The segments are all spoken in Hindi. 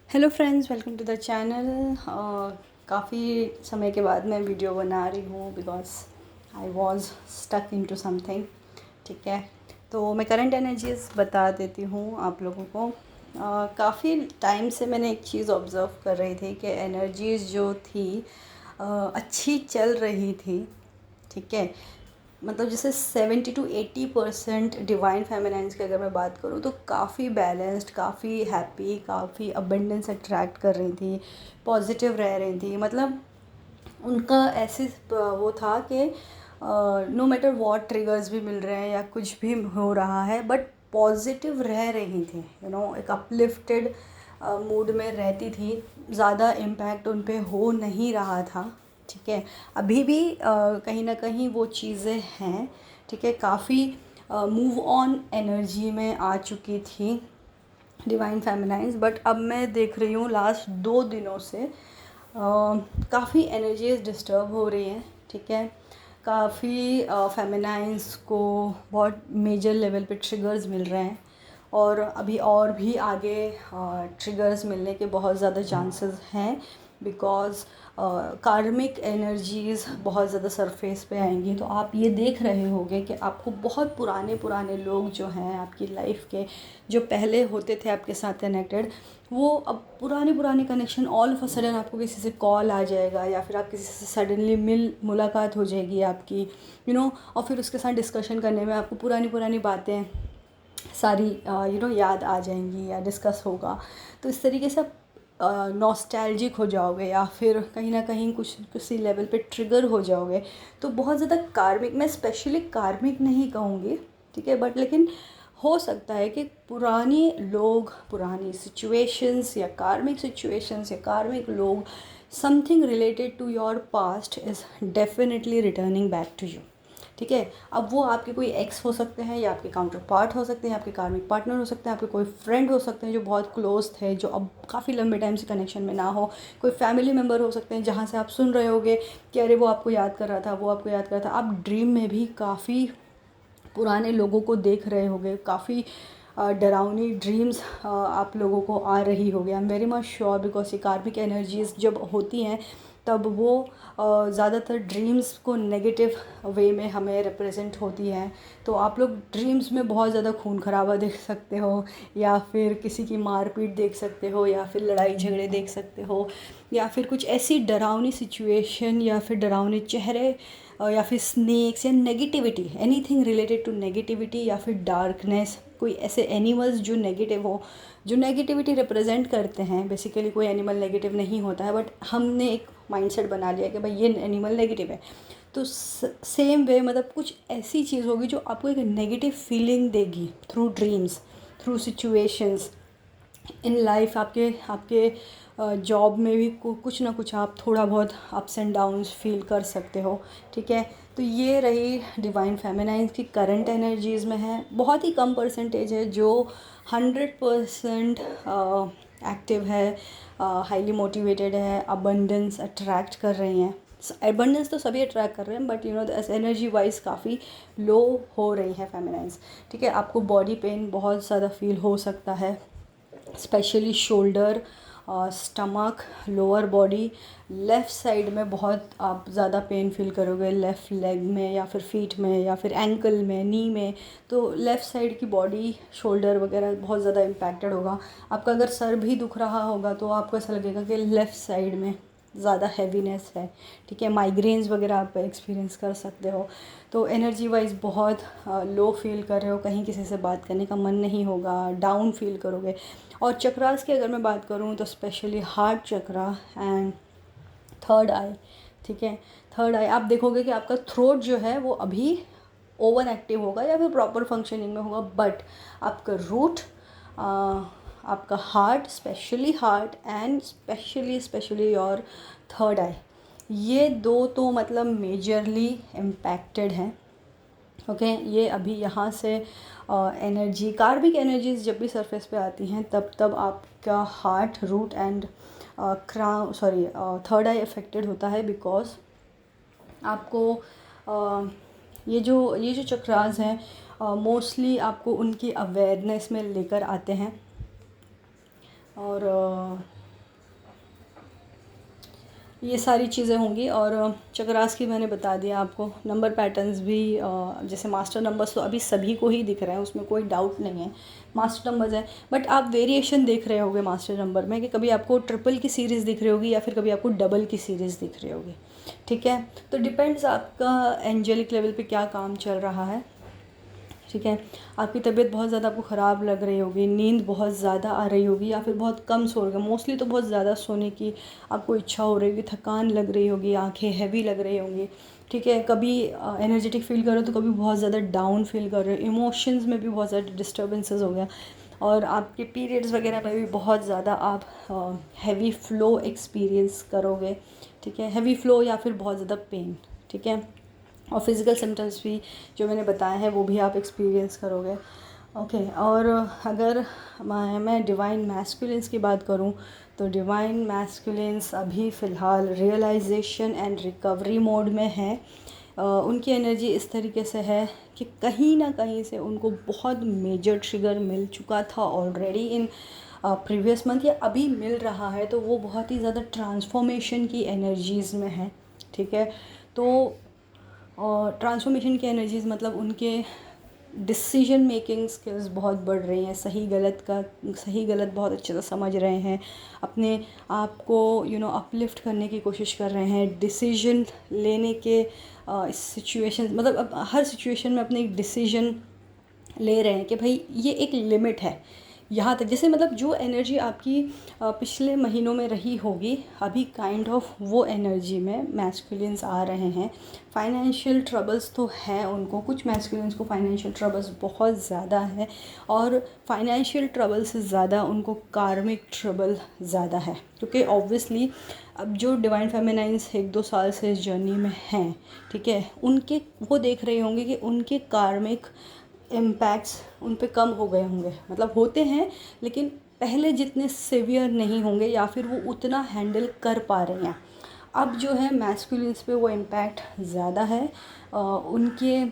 Hello friends, welcome to the channel. काफ़ी समय के बाद मैं वीडियो बना रही हूँ because I was stuck in to something. ठीक है, तो मैं करंट एनर्जीज़ बता देती हूँ आप लोगों को। काफ़ी टाइम से मैंने एक चीज़ ऑब्ज़र्व कर रही थी कि एनर्जीज़ जो थी अच्छी चल रही थी। ठीक है, मतलब जैसे 70 to 80% डिवाइन फेमिनाइन्स की अगर मैं बात करूँ तो काफ़ी बैलेंस्ड, काफ़ी हैप्पी, काफ़ी अबंडेंस अट्रैक्ट कर रही थी, पॉजिटिव रह रही थी। मतलब उनका ऐसे वो था कि नो मैटर वॉट ट्रिगर्स भी मिल रहे हैं या कुछ भी हो रहा है, बट पॉजिटिव रह रही थी। एक अपलिफ्टेड मूड में रहती थी। ज़्यादा इम्पैक्ट उन पे हो नहीं रहा था। ठीक है, अभी भी कहीं ना कहीं वो चीज़ें हैं। ठीक है, काफ़ी मूव ऑन एनर्जी में आ चुकी थी डिवाइन फेमिनाइन्स, बट अब मैं देख रही हूँ लास्ट 2 दिनों से काफ़ी एनर्जीज डिस्टर्ब हो रही हैं। ठीक है, काफ़ी फेमिनाइन्स को बहुत मेजर लेवल पे ट्रिगर्स मिल रहे हैं और अभी और भी आगे ट्रिगर्स मिलने के बहुत ज़्यादा चांसेस हैं बिकॉज़ कार्मिक एनर्जीज़ बहुत ज़्यादा सरफेस पे आएंगी। तो आप ये देख रहे होंगे कि आपको बहुत पुराने पुराने लोग जो हैं आपकी लाइफ के, जो पहले होते थे आपके साथ कनेक्टेड, वो अब पुराने connection all of a sudden आपको किसी से कॉल आ जाएगा या फिर आप किसी से सडनली मुलाकात हो जाएगी आपकी, और फिर उसके साथ डिस्कशन करने में आपको पुरानी पुरानी बातें सारी याद आ जाएंगी या डिस्कस होगा। तो इस तरीके से आप नॉस्टैल्जिक हो जाओगे या फिर कहीं ना कहीं कुछ किसी लेवल पे ट्रिगर हो जाओगे। तो बहुत ज़्यादा कार्मिक, मैं स्पेशली कार्मिक नहीं कहूँगी, ठीक है, बट लेकिन हो सकता है कि पुराने लोग, पुरानी सिचुएशंस या कार्मिक सिचुएशंस या कार्मिक लोग, something related to your past is definitely returning back to you. ठीक है, अब वो आपके कोई एक्स हो सकते हैं या आपके काउंटर पार्ट हो सकते हैं, आपके कार्मिक पार्टनर हो सकते हैं, आपके कोई फ्रेंड हो सकते हैं जो बहुत क्लोज थे, जो अब काफ़ी लंबे टाइम से कनेक्शन में ना हो, कोई फैमिली मेम्बर हो सकते हैं जहाँ से आप सुन रहे होगे कि अरे वो आपको याद कर रहा था, वो आपको याद कर रहा था। आप ड्रीम में भी काफ़ी पुराने लोगों को देख रहे होगे, काफ़ी डरावनी ड्रीम्स आप लोगों को आ रही होगी। I am very much sure because ये कार्मिक एनर्जीज़ जब होती हैं तब वो ज़्यादातर ड्रीम्स को नेगेटिव वे में हमें रिप्रेजेंट होती हैं। तो आप लोग ड्रीम्स में बहुत ज़्यादा खून खराबा देख सकते हो या फिर किसी की मारपीट देख सकते हो या फिर लड़ाई झगड़े देख सकते हो या फिर कुछ ऐसी डरावनी सिचुएशन या फिर डरावने चेहरे या फिर स्नेक्स या negativity, anything related to negativity या फिर डार्कनेस, कोई ऐसे एनिमल्स जो नेगेटिव हो, जो नेगेटिविटी रिप्रेजेंट करते हैं। बेसिकली कोई एनिमल नेगेटिव नहीं होता है, बट हमने एक माइंडसेट बना लिया कि भाई ये एनिमल नेगेटिव है। तो सेम वे मतलब कुछ ऐसी चीज़ होगी जो आपको एक नेगेटिव फीलिंग देगी through dreams, through situations in life. आपके आपके जॉब में भी कुछ ना कुछ आप थोड़ा बहुत अप्स एंड डाउन्स फील कर सकते हो। ठीक है, तो ये रही डिवाइन फेमिनाइन की करंट एनर्जीज़ में है। बहुत ही कम परसेंटेज है जो 100% एक्टिव है, हाईली मोटिवेटेड है, अबंडेंस अट्रैक्ट कर रही हैं। एबंडेंस तो सभी अट्रैक्ट कर रहे हैं, बट एनर्जी वाइज काफ़ी लो हो रही है फेमिनाइंस। ठीक है, आपको बॉडी पेन बहुत ज़्यादा फील हो सकता है, specially shoulder, stomach, lower body, left side में बहुत आप ज़्यादा पेन फील करोगे, लेफ़्ट लेग में या फिर फीट में या फिर एंकल में, नी में। तो लेफ़्ट साइड की बॉडी, शोल्डर वगैरह बहुत ज़्यादा इम्पैक्टेड होगा। आपका अगर सर भी दुख रहा होगा तो आपको ऐसा लगेगा कि लेफ़्ट साइड में ज़्यादा हैवीनेस है। ठीक है, माइग्रेन्स वगैरह आप एक्सपीरियंस कर सकते हो। तो एनर्जी वाइज बहुत लो फील कर रहे हो, कहीं किसी से बात करने का मन नहीं होगा, डाउन फील करोगे। और चक्रास की अगर मैं बात करूँ तो specially heart chakra and third eye. ठीक है, थर्ड आई आप देखोगे कि आपका थ्रोट जो है वो अभी ओवर एक्टिव होगा या फिर प्रॉपर फंक्शनिंग में होगा, बट आपका रूट, आपका heart, specially heart and specially your third eye, ये दो तो मतलब मेजरली इम्पैक्टेड हैं। ओके, ये अभी यहाँ से एनर्जी, कार्बिक एनर्जीज जब भी सरफेस पे आती हैं तब आपका heart, root and third eye affected होता है। बिकॉज आपको ये जो चक्रास हैं मोस्टली आपको उनकी अवेयरनेस में लेकर आते हैं और ये सारी चीज़ें होंगी। और चक्रास की मैंने बता दिया आपको। नंबर पैटर्न्स भी जैसे मास्टर नंबर्स तो अभी सभी को ही दिख रहे हैं, उसमें कोई डाउट नहीं है, मास्टर नंबर्स है। बट आप वेरिएशन देख रहे होगे मास्टर नंबर में कि कभी आपको ट्रिपल की सीरीज़ दिख रही होगी या फिर कभी आपको डबल की सीरीज़ दिख रही होगी, ठीक है। तो डिपेंड्स आपका एंजेलिक लेवल पे क्या काम चल रहा है, ठीक है। आपकी तबीयत बहुत ज़्यादा आपको ख़राब लग रही होगी, नींद बहुत ज़्यादा आ रही होगी या फिर बहुत कम सो रहे होगे, मोस्टली तो बहुत ज़्यादा सोने की आपको इच्छा हो रही होगी, थकान लग रही होगी, आंखें हैवी लग रही होंगी, ठीक है। कभी एनर्जेटिक फील कर रहे हो तो कभी बहुत ज़्यादा डाउन फील कर रहे हो, इमोशंस में भी बहुत ज़्यादा डिस्टर्बेंसेस हो गया, और आपके पीरियड्स वगैरह में भी बहुत ज़्यादा आप हैवी फ़्लो एक्सपीरियंस करोगे, ठीक है। हैवी फ़्लो या फिर बहुत ज़्यादा पेन, ठीक है। और फिज़िकल सिम्टम्स भी जो मैंने बताए हैं वो भी आप एक्सपीरियंस करोगे, ओके। और अगर मैं डिवाइन मैस्कुलिन्स की बात करूं तो डिवाइन मैस्कुलिन्स अभी फ़िलहाल रियलाइजेशन एंड रिकवरी मोड में है। उनकी एनर्जी इस तरीके से है कि कहीं ना कहीं से उनको बहुत मेजर ट्रिगर मिल चुका था ऑलरेडी इन प्रीवियस मंथ, या अभी मिल रहा है, तो वो बहुत ही ज़्यादा ट्रांसफॉर्मेशन की एनर्जीज़ में है, ठीक है। तो और ट्रांसफॉर्मेशन की एनर्जीज़ मतलब उनके डिसीजन मेकिंग स्किल्स बहुत बढ़ रही हैं, सही गलत बहुत अच्छे से समझ रहे हैं, अपने आप को अपलिफ्ट करने की कोशिश कर रहे हैं, डिसीजन लेने के सिचुएशन मतलब अब हर सिचुएशन में अपने एक डिसीजन ले रहे हैं कि भाई ये एक लिमिट है यहाँ तक। जैसे मतलब जो एनर्जी आपकी पिछले महीनों में रही होगी, अभी काइंड ऑफ वो एनर्जी में मैस्कुलिन्स आ रहे हैं। फाइनेंशियल ट्रबल्स तो हैं उनको, कुछ मैस्कुलिन्स को फाइनेंशियल ट्रबल्स बहुत ज़्यादा है, और फाइनेंशियल ट्रबल से ज़्यादा उनको कार्मिक ट्रबल ज़्यादा है, क्योंकि ऑब्वियसली अब जो डिवाइन फेमिनाइंस 1-2 साल से इस जर्नी में हैं, ठीक है, उनके वो देख रहे होंगे कि उनके कार्मिक इम्पैक्ट्स उन पे कम हो गए होंगे, मतलब होते हैं लेकिन पहले जितने सीवियर नहीं होंगे या फिर वो उतना हैंडल कर पा रहे हैं। अब जो है मैस्कुलिन्स पे वो इम्पैक्ट ज़्यादा है, उनके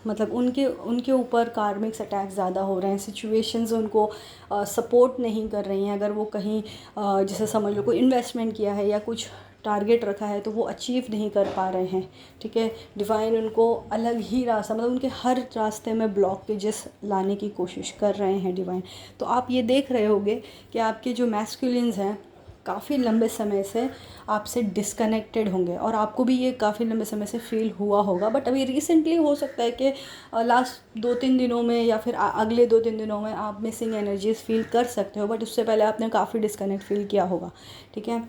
मतलब उनके ऊपर कार्मिक्स अटैक ज़्यादा हो रहे हैं, सिचुएशंस उनको सपोर्ट नहीं कर रही हैं। अगर वो कहीं जैसे समझ लो कोई इन्वेस्टमेंट किया है या कुछ टारगेट रखा है तो वो अचीव नहीं कर पा रहे हैं, ठीक है। डिवाइन उनको अलग ही रास्ता, मतलब उनके हर रास्ते में ब्लॉकेजेस लाने की कोशिश कर रहे हैं डिवाइन। तो आप ये देख रहे होगे कि आपके जो मैस्कुलिन्स हैं काफ़ी लंबे समय से आपसे डिस्कनेक्टेड होंगे, और आपको भी ये काफ़ी लंबे समय से फ़ील हुआ होगा। बट अभी रिसेंटली हो सकता है कि लास्ट 2-3 दिनों में या फिर अगले 2-3 दिनों में आप मिसिंग एनर्जीज फील कर सकते हो, बट उससे पहले आपने काफ़ी डिस्कनेक्ट फील किया होगा, ठीक है।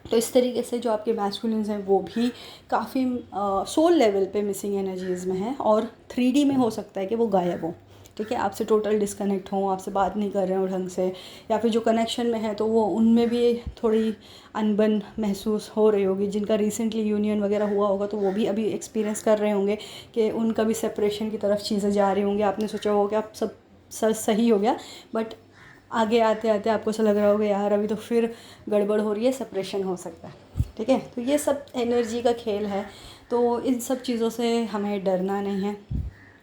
तो इस तरीके से जो आपके मैस्कुलिन्स हैं वो भी काफ़ी सोल लेवल पे मिसिंग एनर्जीज़ में हैं, और 3D में हो सकता है कि वो गायब हो, ठीक है, आपसे टोटल डिस्कनेक्ट हों, आपसे बात नहीं कर रहे हो ढंग से, या फिर जो कनेक्शन में है तो वो उनमें भी थोड़ी अनबन महसूस हो रही होगी। जिनका रिसेंटली यूनियन वगैरह हुआ होगा तो वो भी अभी एक्सपीरियंस कर रहे होंगे कि उनका भी सेपरेशन की तरफ चीज़ें जा रही होंगी। आपने सोचा होगा कि आप सब सही हो गया, बट आगे आते आते आपको ऐसा लग रहा होगा यार अभी तो फिर गड़बड़ हो रही है, सेपरेशन हो सकता है, ठीक है। तो ये सब एनर्जी का खेल है, तो इन सब चीज़ों से हमें डरना नहीं है,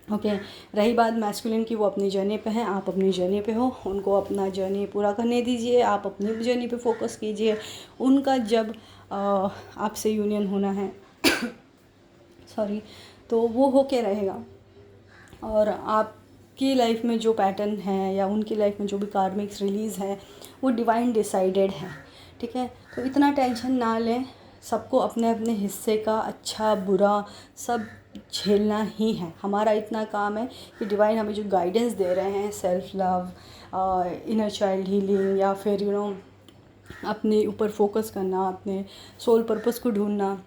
ओके। रही बात मैस्कुलिन की, वो अपनी जर्नी पे हैं, आप अपनी जर्नी पे हो, उनको अपना जर्नी पूरा करने दीजिए, आप अपनी जर्नी पे फोकस कीजिए। उनका जब आपसे यूनियन होना है सॉरी, तो वो होके रहेगा, और आपकी लाइफ में जो पैटर्न है या उनकी लाइफ में जो भी कार्मिक्स रिलीज़ है वो डिवाइन डिसाइडेड है, ठीक है। तो इतना टेंशन ना लें, सबको अपने अपने हिस्से का अच्छा बुरा सब झेलना ही है। हमारा इतना काम है कि डिवाइन हमें जो गाइडेंस दे रहे हैं, self love, inner child healing, या फिर अपने ऊपर फोकस करना, अपने सोल पर्पस को ढूंढना,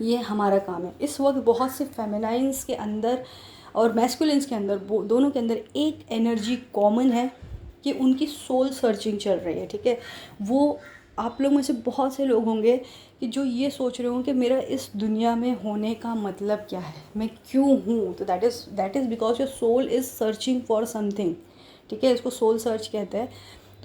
ये हमारा काम है। इस वक्त बहुत से फेमिनाइंस के अंदर और मैस्कुलिन्स के अंदर, दोनों के अंदर एक एनर्जी कॉमन है कि उनकी सोल सर्चिंग चल रही है, ठीक है। वो आप लोग में से बहुत से लोग होंगे कि जो ये सोच रहे होंगे कि मेरा इस दुनिया में होने का मतलब क्या है, मैं क्यों हूँ। तो that is because your soul is searching for something, ठीक है। इसको सोल सर्च कहते हैं।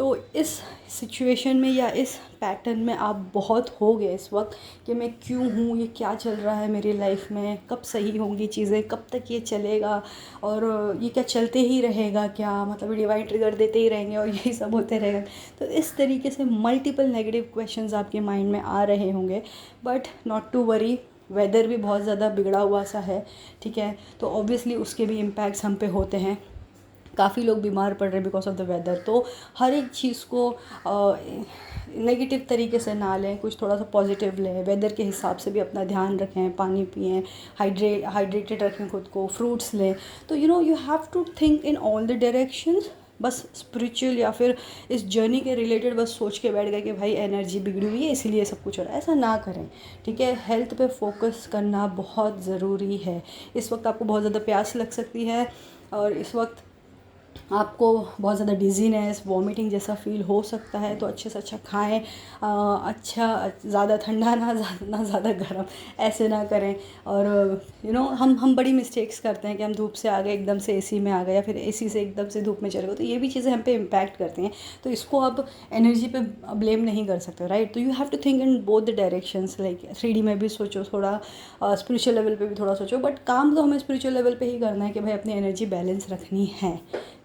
तो इस सिचुएशन में या इस पैटर्न में आप बहुत हो गए इस वक्त कि मैं क्यों हूँ, ये क्या चल रहा है मेरी लाइफ में, कब सही होंगी चीज़ें, कब तक ये चलेगा और ये क्या चलते ही रहेगा क्या, मतलब डिवाइन ट्रिगर देते ही रहेंगे और यही सब होते रहेगा। तो इस तरीके से मल्टीपल नेगेटिव क्वेश्चंस आपके माइंड में आ रहे होंगे, but not to worry. Weather भी बहुत ज़्यादा बिगड़ा हुआ सा है, ठीक है, तो ऑब्वियसली उसके भी इम्पैक्ट्स हम पे होते हैं। काफ़ी लोग बीमार पड़ रहे हैं बिकॉज ऑफ द वेदर। तो हर एक चीज़ को नेगेटिव तरीके से ना लें, कुछ थोड़ा सा पॉजिटिव लें, वेदर के हिसाब से भी अपना ध्यान रखें, पानी पिएं, हाइड्रेटेड रखें खुद को, फ्रूट्स लें। तो you have to think in all the directions. बस स्पिरिचुअल या फिर इस जर्नी के रिलेटेड बस सोच के बैठ गए कि भाई एनर्जी बिगड़ी हुई है इसीलिए सब कुछ हो रहा है, ऐसा ना करें, ठीक है। हेल्थ पे फोकस करना बहुत ज़रूरी है। इस वक्त आपको बहुत ज़्यादा प्यास लग सकती है और इस वक्त आपको बहुत ज़्यादा डिज़ीनेस, वॉमिटिंग जैसा फ़ील हो सकता है, तो अच्छे से अच्छा खाएं, अच्छा, ज़्यादा ठंडा ना ज़्यादा गर्म, ऐसे ना करें। और हम बड़ी मिस्टेक्स करते हैं कि हम धूप से आ गए एकदम से एसी में आ गए, या फिर एसी से एकदम से धूप में चले गए, तो ये भी चीज़ें हम पे इम्पैक्ट करती हैं। तो इसको आप एनर्जी पे ब्लेम नहीं कर सकते, राइट। तो you have to think in both the directions, like 3D में भी सोचो थोड़ा, स्पिरिचुअल लेवल पे भी थोड़ा सोचो, बट काम तो हमें स्पिरिचुअल लेवल पे ही करना है कि भाई अपनी एनर्जी बैलेंस रखनी है,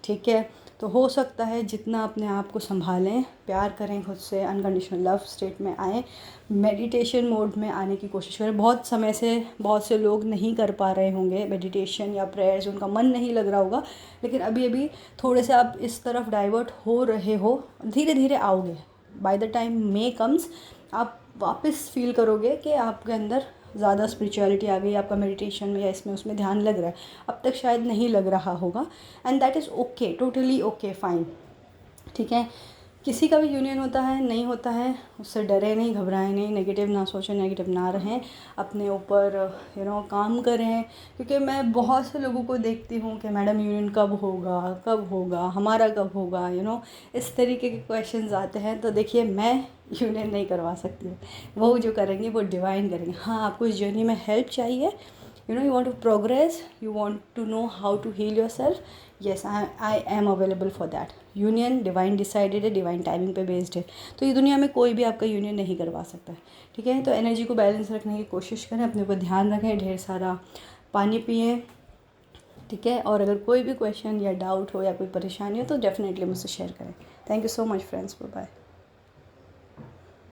ठीक है। तो हो सकता है जितना अपने आप को संभालें, प्यार करें खुद से, अनकंडीशनल लव स्टेट में आएँ, मेडिटेशन मोड में आने की कोशिश करें। बहुत समय से बहुत से लोग नहीं कर पा रहे होंगे मेडिटेशन या प्रेयर्स, उनका मन नहीं लग रहा होगा, लेकिन अभी अभी थोड़े से आप इस तरफ डाइवर्ट हो रहे हो, धीरे धीरे आओगे। By the time may comes, आप वापस फील करोगे कि आपके अंदर ज़्यादा स्पिरिचुअलिटी आ गई, आपका मेडिटेशन में या इसमें उसमें ध्यान लग रहा है। अब तक शायद नहीं लग रहा होगा, and that is okay, totally okay, fine, ठीक है। किसी का भी यूनियन होता है, नहीं होता है, उससे डरे नहीं, घबराएं नहीं, नेगेटिव ना सोचें, नेगेटिव ना रहें, अपने ऊपर काम करें। क्योंकि मैं बहुत से लोगों को देखती हूँ कि मैडम यूनियन कब होगा, हमारा कब होगा, इस तरीके के क्वेश्चंस आते हैं। तो देखिए, मैं यूनियन नहीं करवा सकती हूँ, वो जो करेंगे वो डिवाइन करेंगे। हाँ, आपको इस जर्नी में हेल्प चाहिए, you want to progress, you want to know how to heal yourself, yes, I am available for that. Union divine decided है, डिवाइन टाइमिंग पे बेस्ड है, तो ये दुनिया में कोई भी आपका यूनियन नहीं करवा सकता है, ठीक है। तो एनर्जी को बैलेंस रखने की कोशिश करें, अपने ऊपर ध्यान रखें, ढेर सारा पानी पिएं, ठीक है। और अगर कोई भी क्वेश्चन या डाउट हो या कोई परेशानी हो तो डेफिनेटली मुझसे शेयर करें। Thank you so much friends, bye bye.